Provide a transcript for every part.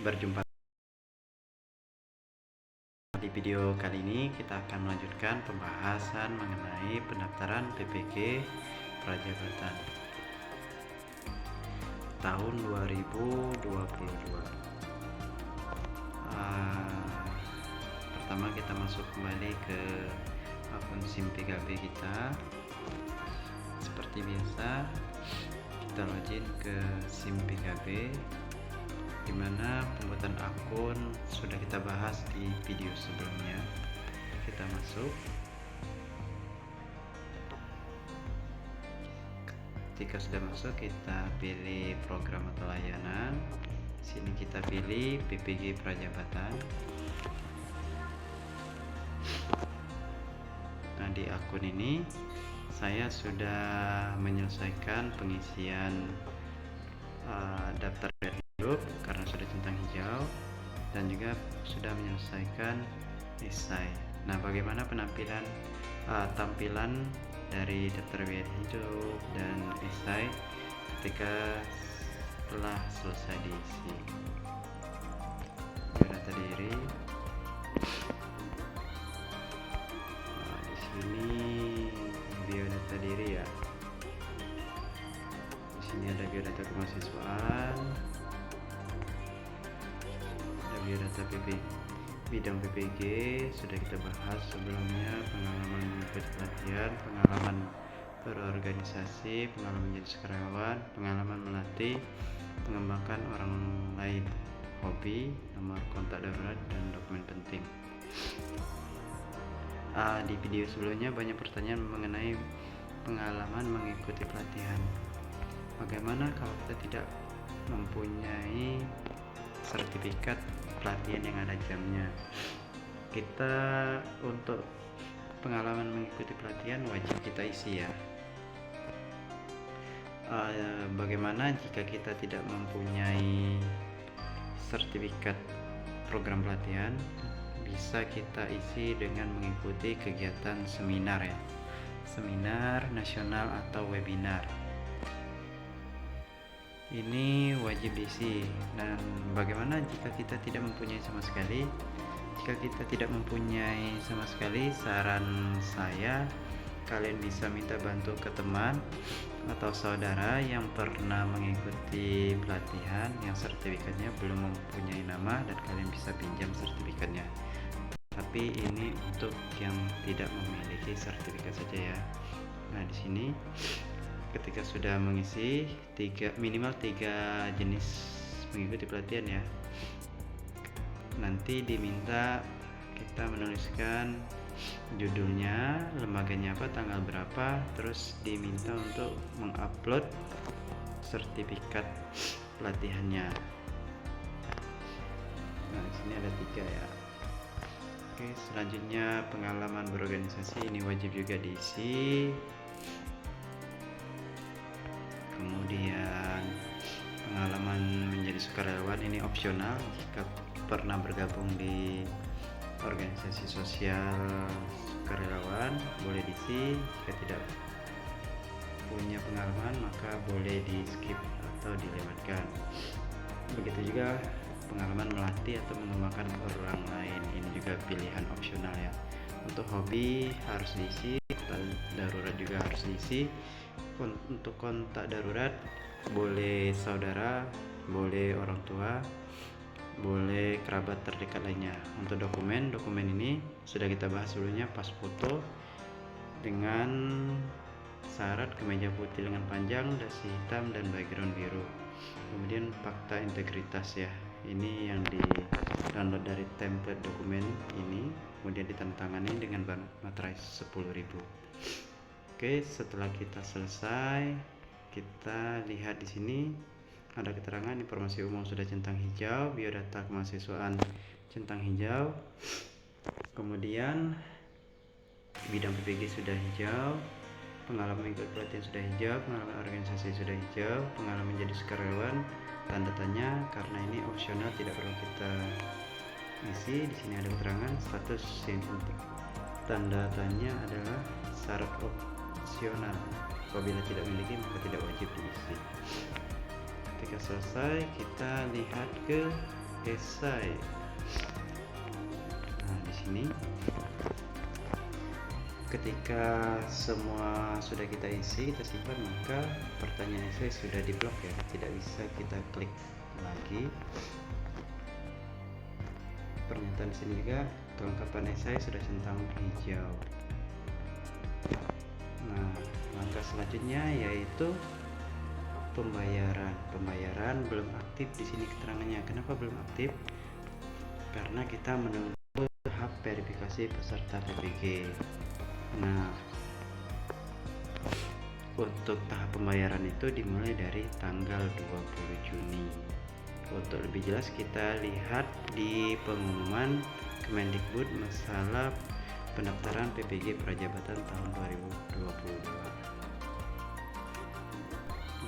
berjumpa. Di video kali ini kita akan melanjutkan pembahasan mengenai pendaftaran PPG Prajabatan tahun 2022. Pertama kita masuk kembali ke akun SIM PKB kita. Seperti biasa, kita login ke SIM PKB, dimana pembuatan akun sudah kita bahas di video sebelumnya. Kita masuk. Ketika sudah masuk, kita pilih program atau layanan. Sini kita pilih PPG Prajabatan. Nah, di akun ini saya sudah menyelesaikan pengisian daftar hidup karena sudah centang hijau, dan juga sudah menyelesaikan esai. Nah, bagaimana tampilan dari daftar riwayat hidup dan esai ketika telah selesai diisi? Data diri. Nah, di sini biodata diri ya. Di sini ada biodata kemahasiswaan, ada biodata bidang PPG sudah kita bahas sebelumnya, pengalaman mengikuti pelatihan, pengalaman berorganisasi, pengalaman menjadi sukarelawan, pengalaman melatih, mengembangkan orang lain, hobi, nomor kontak darurat, dan dokumen penting. Di video sebelumnya banyak pertanyaan mengenai pengalaman mengikuti pelatihan. Bagaimana kalau kita tidak mempunyai sertifikat pelatihan yang ada jamnya? Kita untuk pengalaman mengikuti pelatihan wajib kita isi ya. Bagaimana jika kita tidak mempunyai sertifikat program pelatihan? Bisa kita isi dengan mengikuti kegiatan seminar ya, seminar nasional atau webinar. Ini wajib diisi. Dan bagaimana jika kita tidak mempunyai sama sekali? Jika kita tidak mempunyai sama sekali, saran saya kalian bisa minta bantu ke teman atau saudara yang pernah mengikuti pelatihan yang sertifikatnya belum mempunyai nama, dan kalian bisa pinjam sertifikatnya. Tapi ini untuk yang tidak memiliki sertifikat saja ya. Nah, di sini ketika sudah mengisi minimal 3 jenis mengikuti pelatihan ya, nanti diminta kita menuliskan judulnya, lembaganya apa, tanggal berapa, terus diminta untuk mengupload sertifikat pelatihannya. Nah, di sini ada 3 ya. Oke, selanjutnya pengalaman berorganisasi, ini wajib juga diisi. Kemudian pengalaman menjadi sukarelawan, ini opsional. Jika pernah bergabung di organisasi sosial sukarelawan boleh diisi. Jika tidak punya pengalaman maka boleh di skip atau dilewatkan. Begitu juga pengalaman melatih atau mengembangkan orang lain, ini juga pilihan opsional ya. Untuk hobi harus diisi, darurat juga harus diisi. Untuk kontak darurat boleh saudara, boleh orang tua, boleh kerabat terdekat lainnya. Untuk dokumen ini sudah kita bahas sebelumnya, pas foto dengan syarat kemeja putih lengan panjang, dasi hitam, dan background biru. Kemudian fakta integritas ya, ini yang di download dari template dokumen ini, kemudian ditandatangani dengan materai 10.000. Oke, setelah kita selesai, kita lihat di sini ada keterangan informasi umum sudah centang hijau, biodata kemahasiswaan centang hijau, kemudian bidang PPG sudah hijau, pengalaman mengikuti pelatihan sudah hijau, pengalaman organisasi sudah hijau, pengalaman menjadi sukarelawan tanda tanya karena ini opsional, tidak perlu kita isi. Di sini ada keterangan status yang penting. Tanda tanya adalah syarat opsional. Apabila tidak memiliki maka tidak wajib diisi. Ketika selesai, kita lihat ke esai. Nah, di sini ketika semua sudah kita isi, kita simpan, maka pertanyaan esai sudah diblok ya, tidak bisa kita klik lagi. Pernyataan sini juga kelengkapan esai sudah centang hijau. Nah, langkah selanjutnya yaitu pembayaran belum aktif. Di sini keterangannya kenapa belum aktif, karena kita menunggu tahap verifikasi peserta PPG. Nah, untuk tahap pembayaran itu dimulai dari tanggal 20 Juni. Untuk lebih jelas kita lihat di pengumuman Kemendikbud masalah pendaftaran PPG Prajabatan tahun 2022.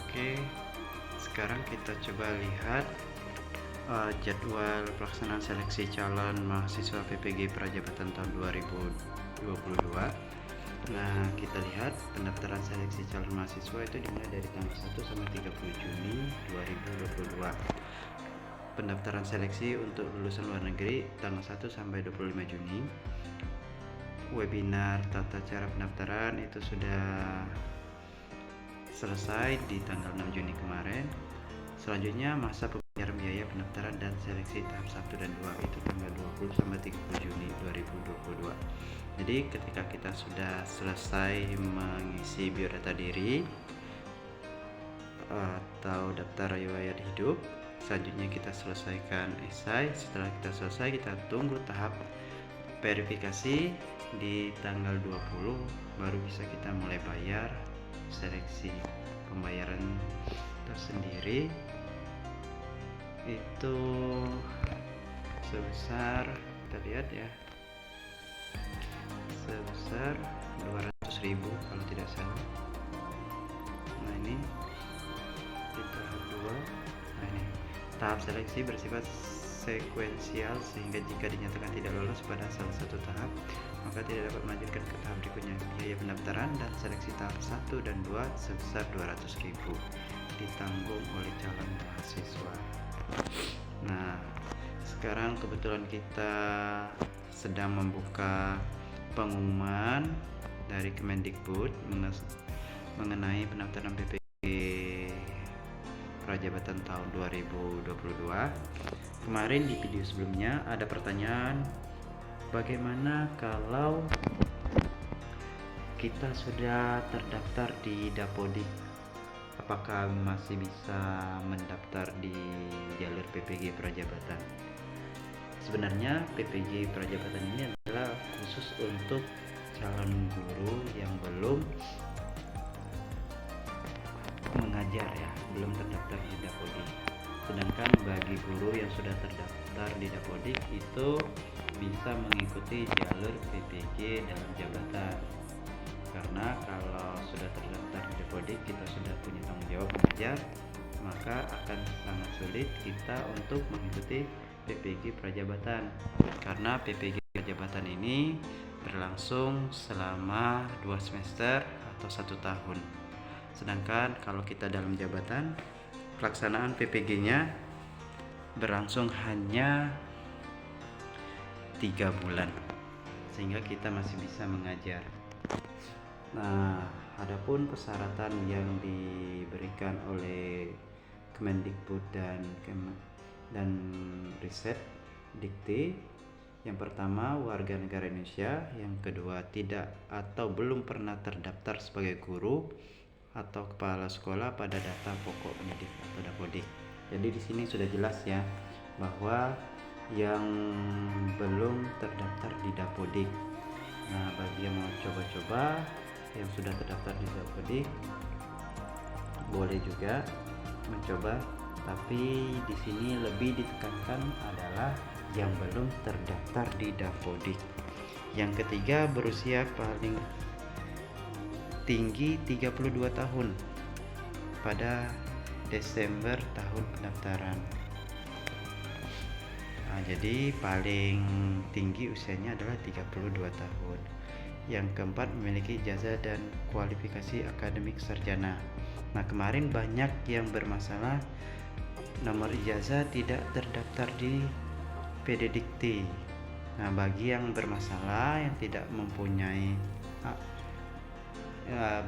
Oke, sekarang kita coba lihat jadwal pelaksanaan seleksi calon mahasiswa PPG Prajabatan tahun 2022. Nah, kita lihat pendaftaran seleksi calon mahasiswa itu dimulai dari tanggal 1 sampai 30 Juni 2022. Pendaftaran seleksi untuk lulusan luar negeri tanggal 1 sampai 25 Juni. Webinar tata cara pendaftaran itu sudah selesai di tanggal 6 Juni kemarin. Selanjutnya masa pembayaran biaya pendaftaran dan seleksi tahap 1 dan 2 itu tanggal 20 sampai 30 Juni 2022. Jadi ketika kita sudah selesai mengisi biodata diri atau daftar riwayat hidup, selanjutnya kita selesaikan esai. Setelah kita selesai, kita tunggu tahap verifikasi di tanggal 20, baru bisa kita mulai bayar. Seleksi pembayaran tersendiri itu sebesar, kita lihat ya, sebesar 200.000 kalau tidak salah. Nah, ini di tahap 2. Nah, ini tahap seleksi bersifat sekuensial, sehingga jika dinyatakan tidak lolos pada salah satu tahap, maka tidak dapat melanjutkan ke tahap berikutnya. Biaya pendaftaran dan seleksi tahap 1 dan 2 sebesar 200.000 ditanggung oleh calon mahasiswa. Nah, sekarang kebetulan kita sedang membuka pengumuman dari Kemendikbud mengenai pendaftaran PPG Prajabatan tahun 2022. Kemarin di video sebelumnya ada pertanyaan, bagaimana kalau kita sudah terdaftar di Dapodik, apakah masih bisa mendaftar di jalur PPG Prajabatan? Sebenarnya PPG Prajabatan ini adalah khusus untuk calon guru yang belum mengajar ya, belum terdaftar di Dapodik. Sedangkan bagi guru yang sudah terdaftar di Dapodik itu bisa mengikuti jalur PPG dalam jabatan. Karena kalau sudah terdaftar di Dapodik, kita sudah punya tanggung jawab mengajar, maka akan sangat sulit kita untuk mengikuti PPG Prajabatan, karena PPG Prajabatan ini berlangsung selama 2 semester atau 1 tahun. Sedangkan kalau kita dalam jabatan, pelaksanaan PPG-nya berlangsung hanya 3 bulan, sehingga kita masih bisa mengajar. Nah, adapun persyaratan yang diberikan oleh Kemendikbud dan Riset Dikti, yang pertama warga negara Indonesia, yang kedua tidak atau belum pernah terdaftar sebagai guru atau kepala sekolah pada data pokok pendidik atau Dapodik. Jadi di sini sudah jelas ya bahwa yang belum terdaftar di Dapodik. Nah, bagi yang mau coba-coba yang sudah terdaftar di Dapodik boleh juga mencoba, tapi di sini lebih ditekankan adalah yang belum terdaftar di Dapodik. Yang ketiga, berusia paling tinggi 32 tahun pada Desember tahun pendaftaran. Nah, jadi paling tinggi usianya adalah 32 tahun. Yang keempat, memiliki ijazah dan kualifikasi akademik sarjana. Nah, kemarin banyak yang bermasalah nomor ijazah tidak terdaftar di PD Dikti. Nah, bagi yang bermasalah, yang tidak mempunyai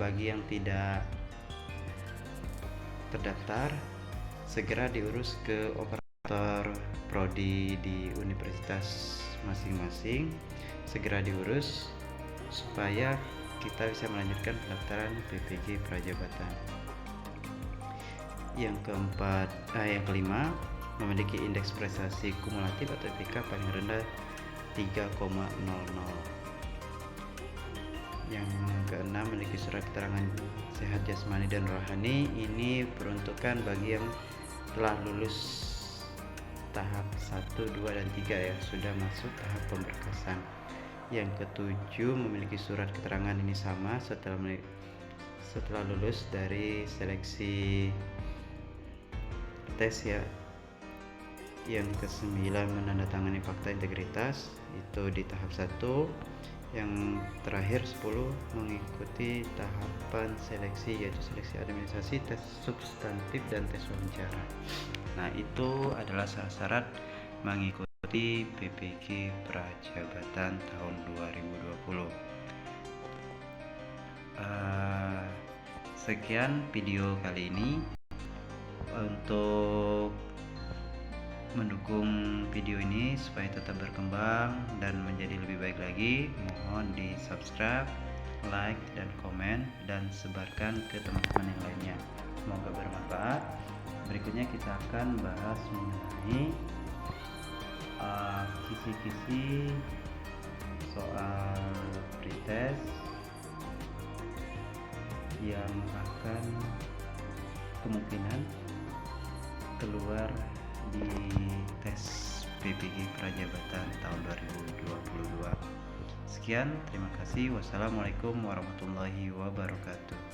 bagi yang tidak terdaftar, segera diurus ke operator prodi di universitas masing-masing, segera diurus supaya kita bisa melanjutkan pendaftaran PPG Prajabatan. Yang kelima, memiliki indeks prestasi kumulatif atau IPK paling rendah 3,00. Yang keenam, memiliki surat keterangan sehat jasmani dan rohani. Ini peruntukan bagi yang telah lulus tahap 1, 2, dan 3 ya, sudah masuk tahap pemberkasan. Yang ketujuh, memiliki surat keterangan ini sama setelah lulus dari seleksi tes ya. Yang kesembilan, menandatangani fakta integritas itu di tahap 1. Yang terakhir 10, mengikuti tahapan seleksi, yaitu seleksi administrasi, tes substantif, dan tes wawancara. Nah, itu adalah syarat mengikuti PPG Prajabatan tahun 2020. Sekian video kali ini. Untuk mendukung video ini supaya tetap berkembang dan menjadi lebih baik lagi, mohon di subscribe, like, dan komen, dan sebarkan ke teman-teman yang lainnya. Semoga bermanfaat. Berikutnya kita akan bahas mengenai kisi-kisi soal pretest yang akan kemungkinan keluar di tes PPG Prajabatan tahun 2022. Sekian, terima kasih. Wassalamualaikum warahmatullahi wabarakatuh.